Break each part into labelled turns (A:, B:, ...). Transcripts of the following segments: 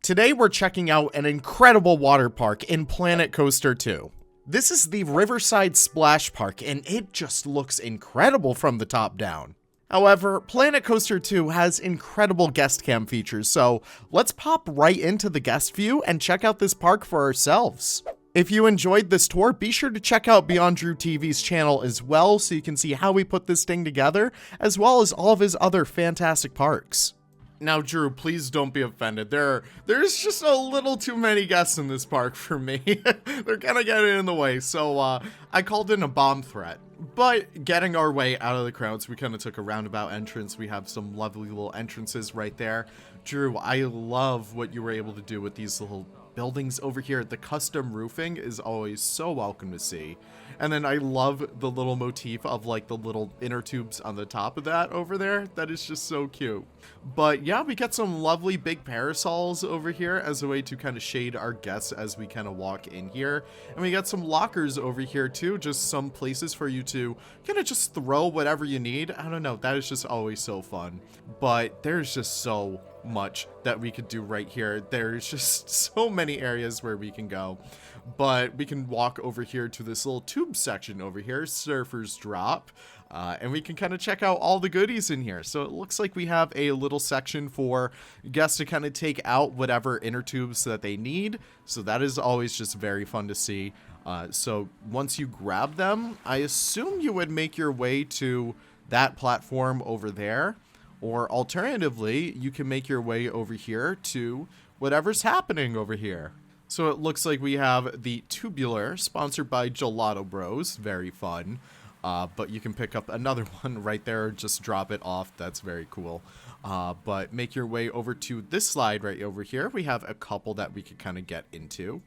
A: Today we're checking out an incredible water park in Planet Coaster 2. This is the Riverside Splash Park, and it just looks incredible from the top down. However, Planet Coaster 2 has incredible guest cam features, so let's pop right into the guest view and check out this park for ourselves. If you enjoyed this tour, be sure to check out Beyond Drew TV's channel as well so you can see how we put this thing together, as well as all of his other fantastic parks. Now, Drew, please don't be offended. There's just a little too many guests in this park for me. They're kind of getting in the way, so I called in a bomb threat. But getting our way out of the crowds, we kind of took a roundabout entrance. We have some lovely little entrances right there. Drew, I love what you were able to do with these little buildings over here. The custom roofing is always so welcome to see. And then I love the little motif of like the little inner tubes on the top of that over there. That is just so cute. But yeah, we got some lovely big parasols over here as a way to kind of shade our guests as we kind of walk in here. And we got some lockers over here too, just some places for you to kind of just throw whatever you need. I don't know, that is just always so fun. But there's just so much that we could do right here. There's just so many areas where we can go. But we can walk over here to this little tube section over here, Surfer's Drop, and we can kind of check out all the goodies in here. So it looks like we have a little section for guests to kind of take out whatever inner tubes that they need. So that is always just very fun to see. So once you grab them, I assume you would make your way to that platform over there. Or alternatively, you can make your way over here to whatever's happening over here. So it looks like we have the Tubular, sponsored by Gelato Bros. Very fun. But you can pick up another one right there, just drop it off. That's very cool. But make your way over to this slide right over here. We have a couple that we could kind of get into.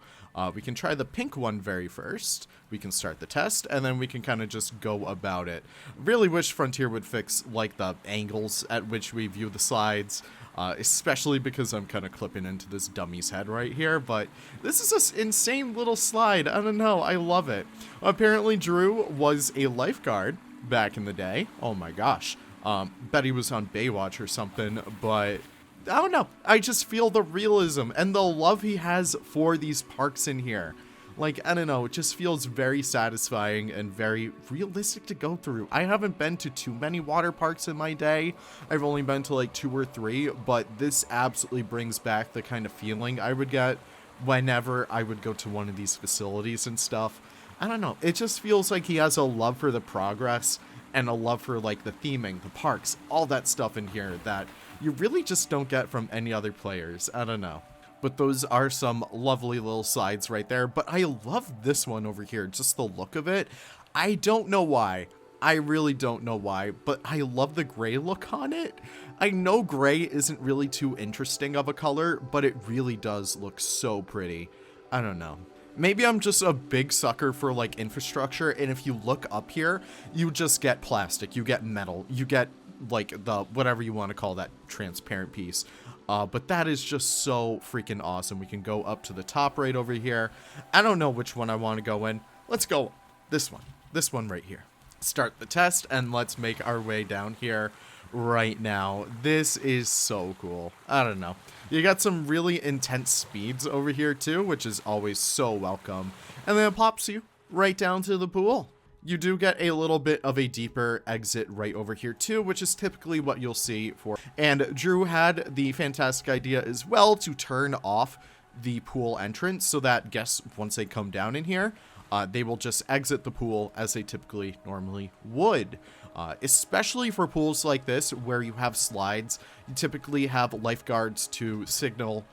A: We can try the pink one very first. We can start the test, and then we can kind of just go about it. Really wish Frontier would fix like the angles at which we view the slides. Especially because I'm kind of clipping into this dummy's head right here, but this is an insane little slide. I don't know, I love it. Apparently Drew was a lifeguard back in the day. Oh my gosh. Bet he was on Baywatch or something, but I don't know. I just feel the realism and the love he has for these parks in here. Like, I don't know, it just feels very satisfying and very realistic to go through. I haven't been to too many water parks in my day. I've only been to like 2 or 3, but this absolutely brings back the kind of feeling I would get whenever I would go to one of these facilities and stuff. I don't know, it just feels like he has a love for the progress and a love for like the theming, the parks, all that stuff in here that you really just don't get from any other players. I don't know. But those are some lovely little slides right there. But I love this one over here, just the look of it. I don't know why. I really don't know why, but I love the gray look on it. I know gray isn't really too interesting of a color, but it really does look so pretty. I don't know. Maybe I'm just a big sucker for like infrastructure, and if you look up here, you just get plastic, you get metal, you get like the whatever you want to call that transparent piece. But that is just so freaking awesome. We can go up to the top right over here. I don't know which one I want to go in. Let's go this one right here. Start the test and let's make our way down here right now. This is so cool. I don't know. You got some really intense speeds over here too, which is always so welcome. And then it pops you right down to the pool. You do get a little bit of a deeper exit right over here too, which is typically what you'll see for. And Drew had the fantastic idea as well to turn off the pool entrance so that guests, once they come down in here, they will just exit the pool as they typically normally would. Especially for pools like this where you have slides, you typically have lifeguards to signal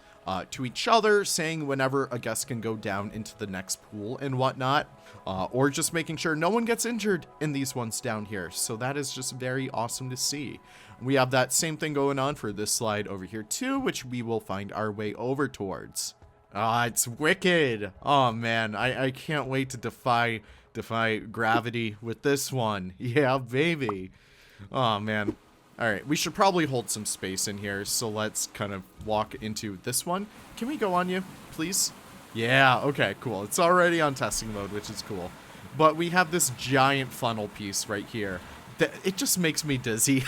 A: to each other, saying whenever a guest can go down into the next pool and whatnot, or just making sure no one gets injured in these ones down here. So that is just very awesome to see. We have that same thing going on for this slide over here too, which we will find our way over towards. It's wicked. Oh man, I can't wait to defy gravity with this one. Yeah, baby. Oh man. All right, we should probably hold some space in here, so let's kind of walk into this one. Can we go on you, please? Yeah, okay, cool. It's already on testing mode, which is cool. But we have this giant funnel piece right here It just makes me dizzy.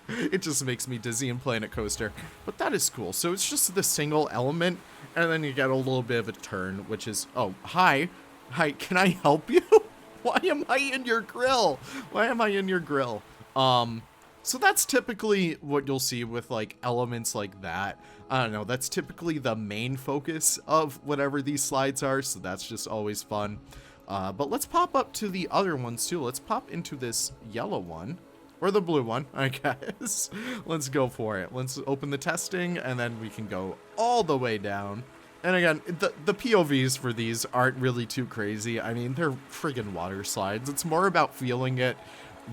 A: It just makes me dizzy in Planet Coaster. But that is cool. So it's just the single element, and then you get a little bit of a turn, which is, oh, hi. Hi, can I help you? Why am I in your grill? Why am I in your grill? So that's typically what you'll see with like elements like that. I don't know, that's typically the main focus of whatever these slides are, so that's just always fun. But let's pop up to the other ones too. Let's pop into this yellow one, or the blue one, I guess. Let's go for it. Let's open the testing, and then we can go all the way down. And again, the POVs for these aren't really too crazy. I mean, they're friggin' water slides. It's more about feeling it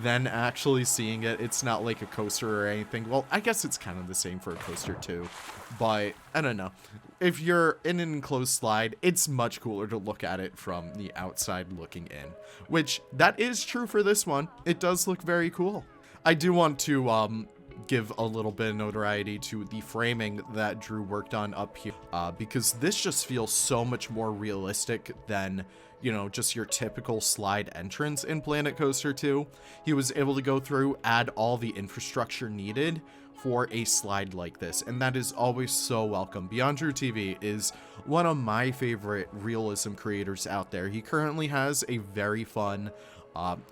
A: than actually seeing it. It's not like a coaster or anything. Well, I guess it's kind of the same for a coaster too. But, I don't know. If you're in an enclosed slide, it's much cooler to look at it from the outside looking in. Which, that is true for this one. It does look very cool. I do want to, give a little bit of notoriety to the framing that Drew worked on up here, because this just feels so much more realistic than, you know, just your typical slide entrance in Planet Coaster 2. He was able to go through, add all the infrastructure needed for a slide like this, and that is always so welcome. Beyond Drew TV is one of my favorite realism creators out there. He currently has a very fun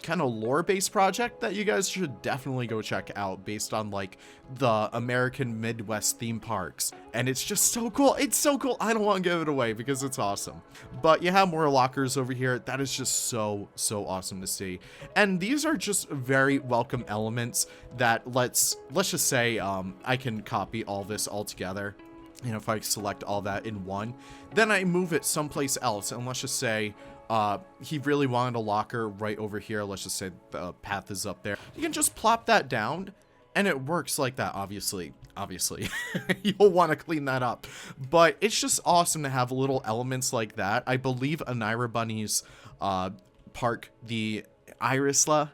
A: kind of lore-based project that you guys should definitely go check out, based on like the American Midwest theme parks, and it's just so cool. It's so cool. I don't want to give it away because it's awesome. But you have more lockers over here. That is just so awesome to see, and these are just very welcome elements that let's just say I can copy all this all together. You know, if I select all that in one, then I move it someplace else, and let's just say he really wanted a locker right over here. Let's just say the path is up there. You can just plop that down, and it works like that. Obviously, you'll want to clean that up, but it's just awesome to have little elements like that. I believe Anira Bunny's park, the Irisla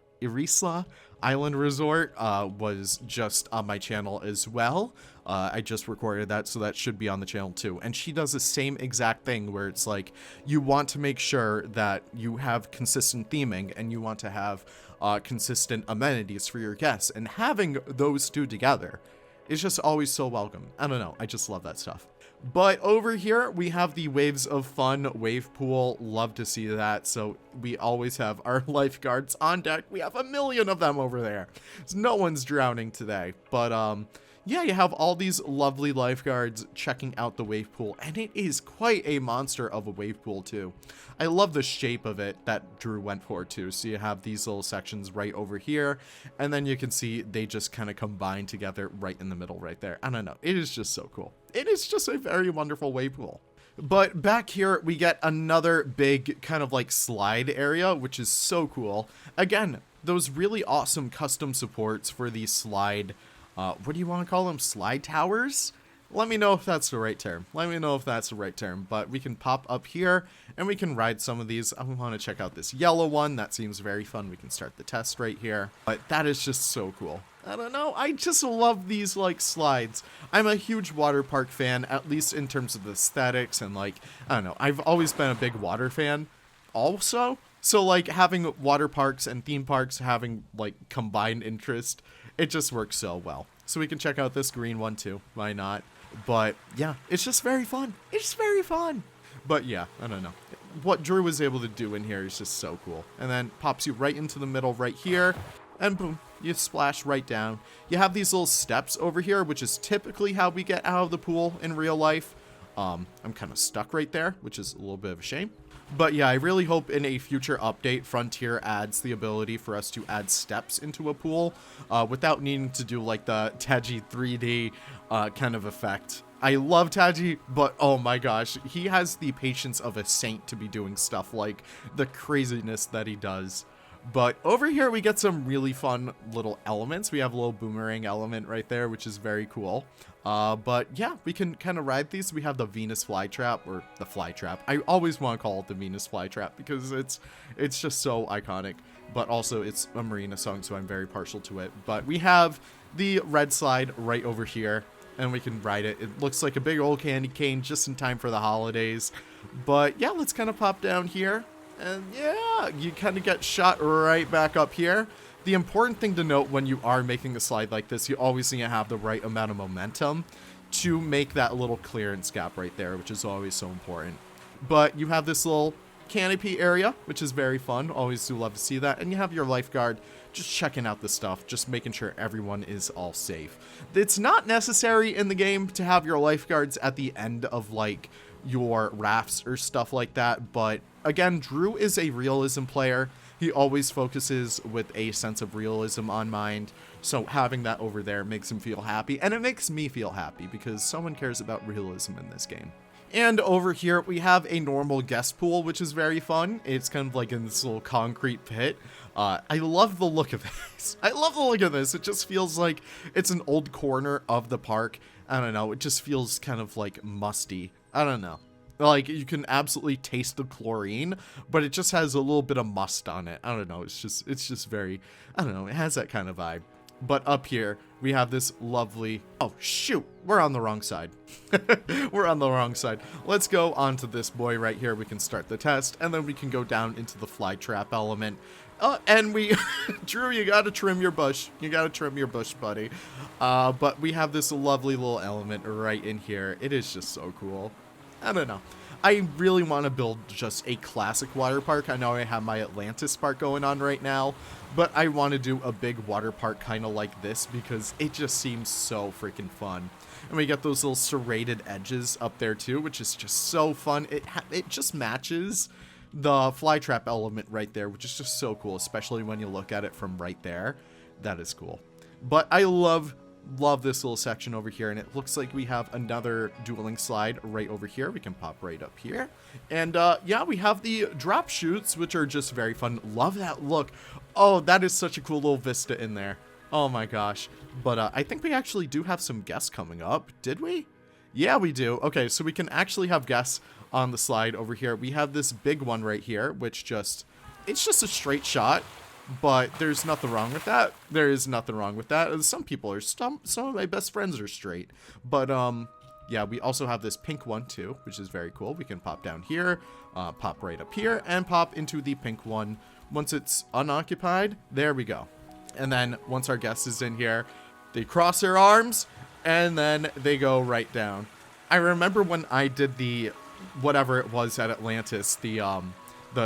A: Island Resort, was just on my channel as well. I just recorded that, so that should be on the channel too. And she does the same exact thing, where it's like you want to make sure that you have consistent theming, and you want to have consistent amenities for your guests, and having those two together is just always so welcome. I don't know, I just love that stuff. But over here we have the Waves of Fun wave pool. Love to see that. So we always have our lifeguards on deck. We have a million of them over there, so no one's drowning today. But yeah, you have all these lovely lifeguards checking out the wave pool, and it is quite a monster of a wave pool too. I love the shape of it that Drew went for too. So you have these little sections right over here, and then you can see they just kind of combine together right in the middle right there. I don't know, it is just so cool. It is just a very wonderful wave pool. But back here we get another big kind of like slide area, which is so cool. Again, those really awesome custom supports for these slide, what do you want to call them? Slide towers? Let me know if that's the right term. But we can pop up here and we can ride some of these. I want to check out this yellow one. That seems very fun. We can start the test right here. But that is just so cool. I don't know. I just love these like slides. I'm a huge water park fan, at least in terms of the aesthetics, and like, I don't know. I've always been a big water fan also. So like having water parks and theme parks having like combined interest, it just works so well. So we can check out this green one too. Why not? But yeah, it's just very fun. But yeah, I don't know. What Drew was able to do in here is just so cool. And then pops you right into the middle right here. And boom, you splash right down. You have these little steps over here, which is typically how we get out of the pool in real life. I'm kind of stuck right there, which is a little bit of a shame. But yeah, I really hope in a future update, Frontier adds the ability for us to add steps into a pool without needing to do like the Taji 3D kind of effect. I love Taji, but oh my gosh, he has the patience of a saint to be doing stuff like the craziness that he does. But over here we get some really fun little elements. We have a little boomerang element right there, which is very cool. But yeah, we can kind of ride these. We have the Venus flytrap, or the flytrap. I always want to call it the Venus flytrap because it's just so iconic. But also it's a Marina song, so I'm very partial to it. But we have the red slide right over here, and we can ride it. It looks like a big old candy cane just in time for the holidays. But yeah, let's kind of pop down here. And yeah, you kind of get shot right back up here. The important thing to note when you are making a slide like this, you always need to have the right amount of momentum to make that little clearance gap right there, which is always so important. But you have this little canopy area, which is very fun. Always do love to see that. And you have your lifeguard just checking out the stuff, just making sure everyone is all safe. It's not necessary in the game to have your lifeguards at the end of like your rafts or stuff like that, but again, Drew is a realism player. He always focuses with a sense of realism on mind, so having that over there makes him feel happy, and it makes me feel happy because someone cares about realism in this game. And over here, we have a normal guest pool, which is very fun. It's kind of like in this little concrete pit. I love the look of this. I love the look of this. It just feels like it's an old corner of the park. I don't know. It just feels kind of like musty. I don't know. Like, you can absolutely taste the chlorine, but it just has a little bit of must on it. I don't know. It's just very, I don't know. It has that kind of vibe. But up here, we have this lovely... Oh, shoot. We're on the wrong side. We're on the wrong side. Let's go onto this boy right here. We can start the test, and then we can go down into the fly trap element. And we... Drew, you gotta trim your bush. You gotta trim your bush, buddy. But we have this lovely little element right in here. It is just so cool. I don't know. I really want to build just a classic water park. I know I have my Atlantis park going on right now, but I want to do a big water park kind of like this because it just seems so freaking fun. And we got those little serrated edges up there too, which is just so fun. It just matches the flytrap element right there, which is just so cool, especially when you look at it from right there. That is cool. But I love this little section over here, and it looks like we have another dueling slide right over here. We can pop right up here, and yeah, we have the drop chutes, which are just very fun. Love that look. Oh, that is such a cool little vista in there. Oh my gosh. But I think we actually do have some guests coming up. Did we? Yeah, we do. Okay, so we can actually have guests on the slide over here. We have this big one right here, which it's just a straight shot. But there's nothing wrong with that. There is nothing wrong with that. Some people are, some of my best friends are straight. But, yeah, we also have this pink one, too, which is very cool. We can pop down here, pop right up here, and pop into the pink one. Once it's unoccupied, there we go. And then once our guest is in here, they cross their arms, and then they go right down. I remember when I did the, whatever it was at Atlantis, the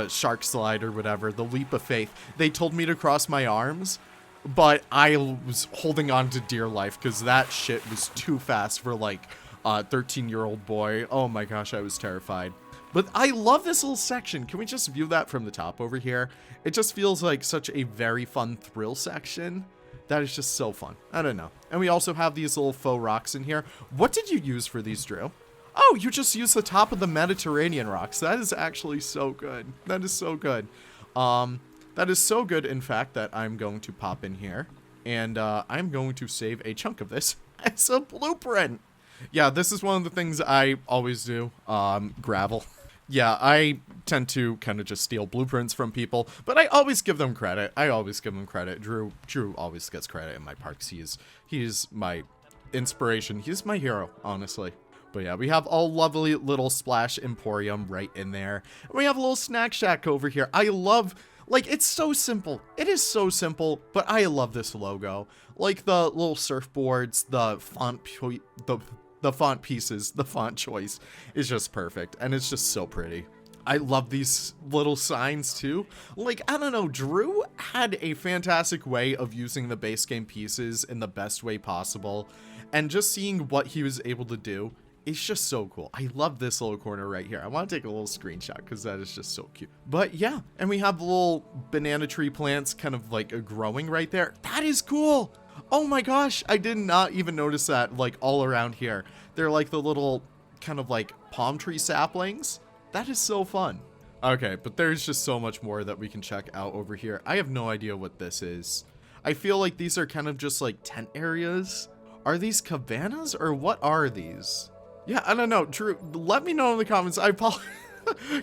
A: shark slide or whatever, the leap of faith, they told me to cross my arms, but I was holding on to dear life because that shit was too fast for like a 13-year-old boy. Oh my gosh, I was terrified. But I love this little section. Can we just view that from the top over here? It just feels like such a very fun thrill section. That is just so fun. I don't know. And we also have these little faux rocks in here. What did you use for these, Drew? Oh, you just use the top of the Mediterranean rocks. That is actually so good. That is so good. That is so good, in fact, that I'm going to pop in here. And I'm going to save a chunk of this as a blueprint. Yeah, this is one of the things I always do. Gravel. Yeah, I tend to kind of just steal blueprints from people, but I always give them credit. I always give them credit. Drew always gets credit in my parks. He's my inspiration. He's my hero, honestly. But yeah, we have a lovely little splash emporium right in there. And we have a little snack shack over here. I love, like, it's so simple. It is so simple, but I love this logo. Like the little surfboards, the font, the font pieces, the font choice is just perfect. And it's just so pretty. I love these little signs too. Like, I don't know, Drew had a fantastic way of using the base game pieces in the best way possible. And just seeing what he was able to do, it's just so cool. I love this little corner right here. I want to take a little screenshot because that is just so cute. But yeah, and we have the little banana tree plants kind of like growing right there. That is cool. Oh my gosh, I did not even notice that, like, all around here. They're like the little kind of like palm tree saplings. That is so fun. Okay, but there's just so much more that we can check out over here. I have no idea what this is. I feel like these are kind of just like tent areas. Are these cabanas or what are these? Yeah, I don't know. Drew, let me know in the comments. I apologize.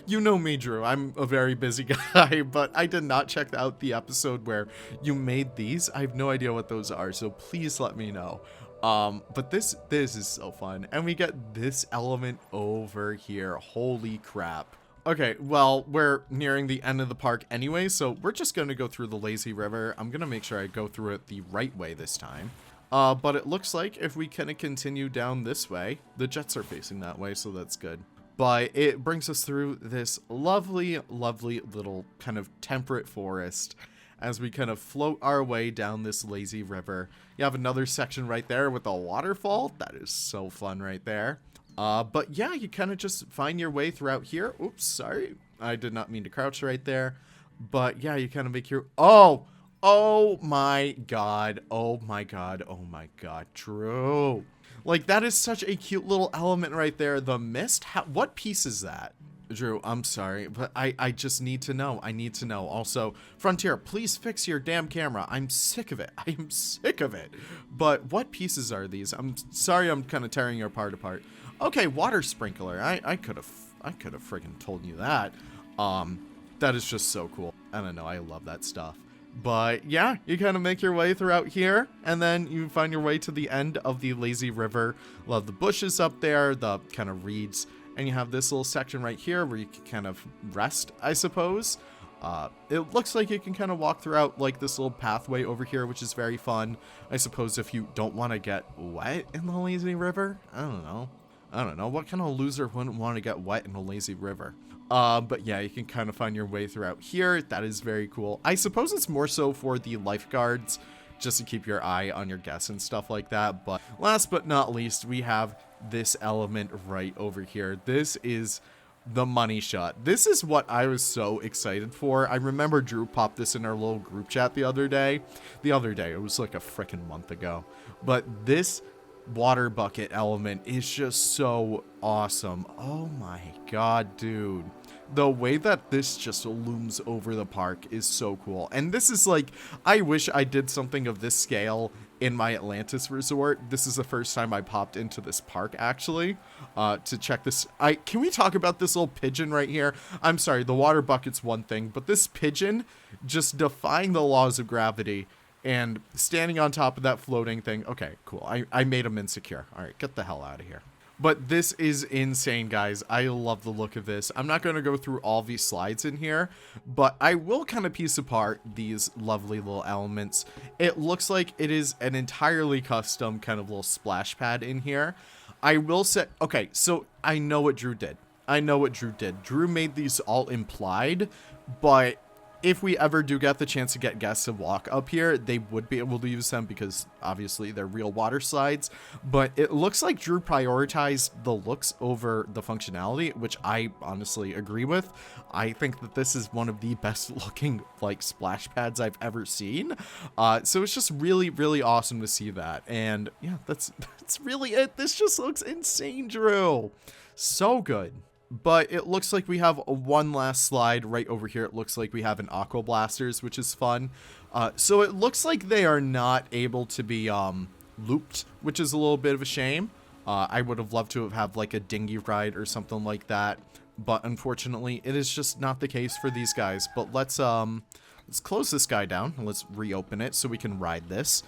A: You know me, Drew. I'm a very busy guy, but I did not check out the episode where you made these. I have no idea what those are, so please let me know. But this is so fun. And we get this element over here. Holy crap. Okay, well, we're nearing the end of the park anyway, so we're just going to go through the lazy river. I'm going to make sure I go through it the right way this time. But it looks like if we kind of continue down this way, the jets are facing that way, so that's good. But it brings us through this lovely, lovely little kind of temperate forest as we kind of float our way down this lazy river. You have another section right there with a waterfall. That is so fun right there. But yeah, you kind of just find your way throughout here. Oops, sorry. I did not mean to crouch right there. But yeah, you kind of make your... Oh my god. Oh my god. Oh my god. Drew. Like, that is such a cute little element right there. The mist? What piece is that? Drew, I'm sorry, but I just need to know. I need to know. Also, Frontier, please fix your damn camera. I'm sick of it. I am sick of it. But what pieces are these? I'm sorry I'm kind of tearing your part apart. Okay, water sprinkler. I could have friggin' told you that. That is just so cool. I don't know. I love that stuff. But yeah, you kind of make your way throughout here, and then you find your way to the end of the lazy river. Love the bushes up there, the kind of reeds, and you have this little section right here where you can kind of rest, I suppose. It looks like you can kind of walk throughout like this little pathway over here, which is very fun. I suppose if you don't want to get wet in the lazy river, I don't know. What kind of loser wouldn't want to get wet in a lazy river? But yeah, you can kind of find your way throughout here. That is very cool. I suppose it's more so for the lifeguards, just to keep your eye on your guests and stuff like that. But last but not least, we have this element right over here. This is the money shot. This is what I was so excited for. I remember Drew popped this in our little group chat the other day. It was like a freaking month ago. But this water bucket element is just so awesome. Oh my god, dude. The way that this just looms over the park is so cool. And this is like, I wish I did something of this scale in my Atlantis resort. This is the first time I popped into this park, actually, to check this. Can we talk about this little pigeon right here? I'm sorry, the water bucket's one thing, but this pigeon just defying the laws of gravity and standing on top of that floating thing. Okay, cool. I made him insecure. All right, get the hell out of here. But this is insane, guys. I love the look of this. I'm not going to go through all these slides in here, but I will kind of piece apart these lovely little elements. It looks like it is an entirely custom kind of little splash pad in here. I will say, okay, so I know what Drew did. Drew made these all implied, but if we ever do get the chance to get guests to walk up here, they would be able to use them because obviously they're real water slides. But it looks like Drew prioritized the looks over the functionality, which I honestly agree with. I think that this is one of the best looking like splash pads I've ever seen. So it's just really, really awesome to see that. And yeah, that's really it. This just looks insane, Drew. So good. But it looks like we have one last slide right over here. It looks like we have an aqua blasters, which is fun. So it looks like they are not able to be looped, which is a little bit of a shame. I would have loved to have had like a dinghy ride or something like that, but unfortunately it is just not the case for these guys. But let's close this guy down and let's reopen it so we can ride this.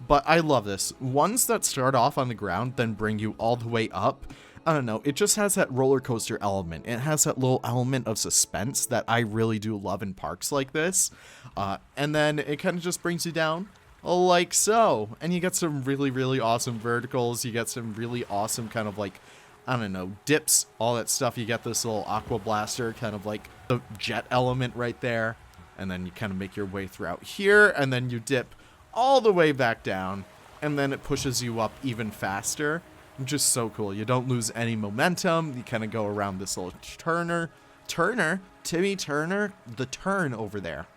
A: But I love this. Ones that start off on the ground then bring you all the way up. I don't know, it just has that roller coaster element. It has that little element of suspense that I really do love in parks like this. And then it kind of just brings you down like so. And you get some really, really awesome verticals. You get some really awesome kind of like, I don't know, dips, all that stuff. You get this little aqua blaster, kind of like the jet element right there. And then you kind of make your way throughout here. And then you dip all the way back down. And then it pushes you up even faster. Just so cool. You don't lose any momentum. You kind of go around this little Timmy Turner, the turn over there.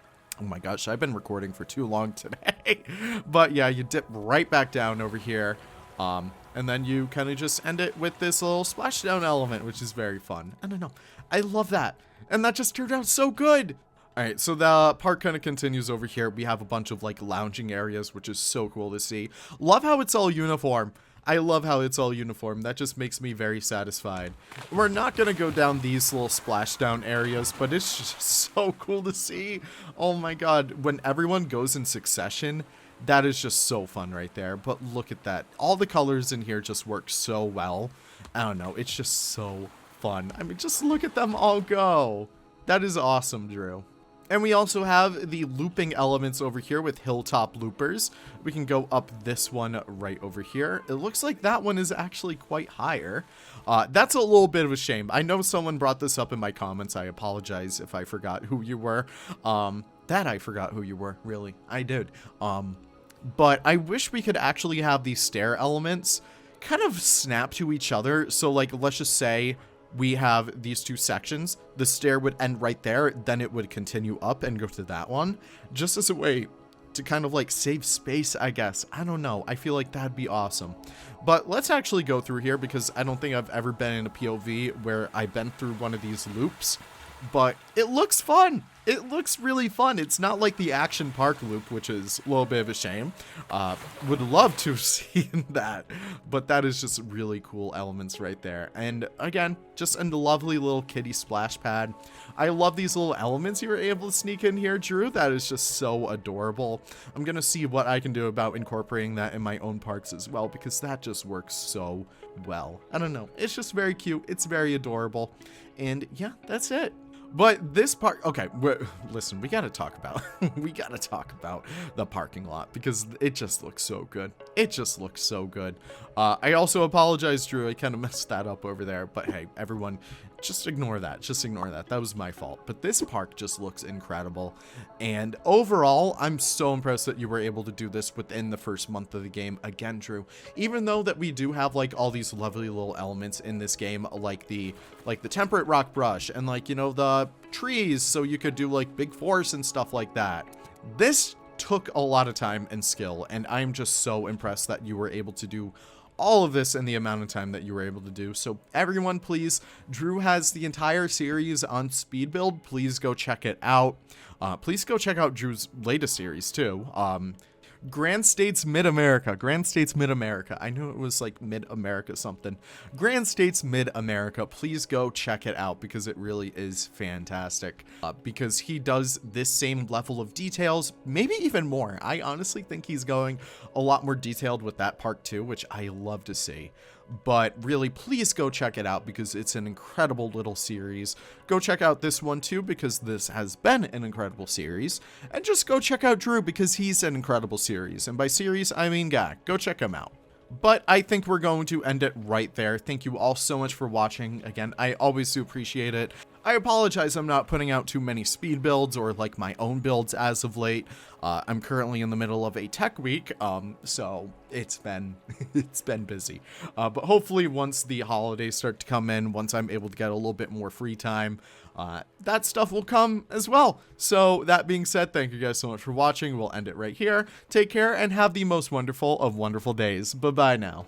A: Oh my gosh, I've been recording for too long today. But yeah, you dip right back down over here. And then you kind of just end it with this little splashdown element, which is very fun. I don't know. I love that. And that just turned out so good. All right, so the park kind of continues over here. We have a bunch of like lounging areas, which is so cool to see. Love how it's all uniform. I love how it's all uniform. That just makes me very satisfied. We're not going to go down these little splashdown areas, but it's just so cool to see. Oh my god, when everyone goes in succession, that is just so fun right there. But look at that. All the colors in here just work so well. I don't know, it's just so fun. I mean, just look at them all go. That is awesome, Drew. And we also have the looping elements over here with hilltop loopers. We can go up this one right over here. It looks like that one is actually quite higher. That's a little bit of a shame. I know someone brought this up in my comments. I apologize if I forgot who you were. I forgot who you were, really. I did. But I wish we could actually have these stair elements kind of snap to each other. So, like, let's just say we have these two sections. The stair would end right there, then it would continue up and go to that one, just as a way to kind of like save space, I guess. I don't know. I feel like that'd be awesome. But let's actually go through here, because I don't think I've ever been in a POV where I've been through one of these loops. But it looks fun. It looks really fun. It's not like the Action Park loop, which is a little bit of a shame. Would love to have seen that. But that is just really cool elements right there. And again, just a lovely little kitty splash pad. I love these little elements you were able to sneak in here, Drew. That is just so adorable. I'm going to see what I can do about incorporating that in my own parks as well, because that just works so well. I don't know. It's just very cute. It's very adorable. And yeah, that's it. But this park, okay, listen, we gotta talk about the parking lot, because it just looks so good. It just looks so good. I also apologize, Drew. I kind of messed that up over there, but hey, everyone, just ignore that. Just ignore that. That was my fault. But this park just looks incredible. And overall, I'm so impressed that you were able to do this within the first month of the game. Again, Drew, even though that we do have like all these lovely little elements in this game, like the temperate rock brush and like, you know, the trees, so you could do like big force and stuff like that. This took a lot of time and skill, and I'm just so impressed that you were able to do all of this in the amount of time that you were able to do. So everyone, please, Drew has the entire series on speed build. Please go check it out. Please go check out Drew's latest series too. Grand States Mid-America. Grand States Mid-America. I knew it was like Mid-America something. Grand States Mid-America. Please go check it out, because it really is fantastic. Because he does this same level of details, maybe even more. I honestly think he's going a lot more detailed with that part too, which I love to see. But really, please go check it out, because it's an incredible little series. Go check out this one too, because this has been an incredible series. And just go check out Drew, because he's an incredible series. And by series, I mean guy. Go check him out. But I think we're going to end it right there. Thank you all so much for watching. Again, I always do appreciate it. I apologize I'm not putting out too many speed builds or like my own builds as of late. I'm currently in the middle of a tech week, so it's been busy. But hopefully once the holidays start to come in, once I'm able to get a little bit more free time, that stuff will come as well. So that being said, thank you guys so much for watching. We'll end it right here. Take care and have the most wonderful of wonderful days. Bye-bye now.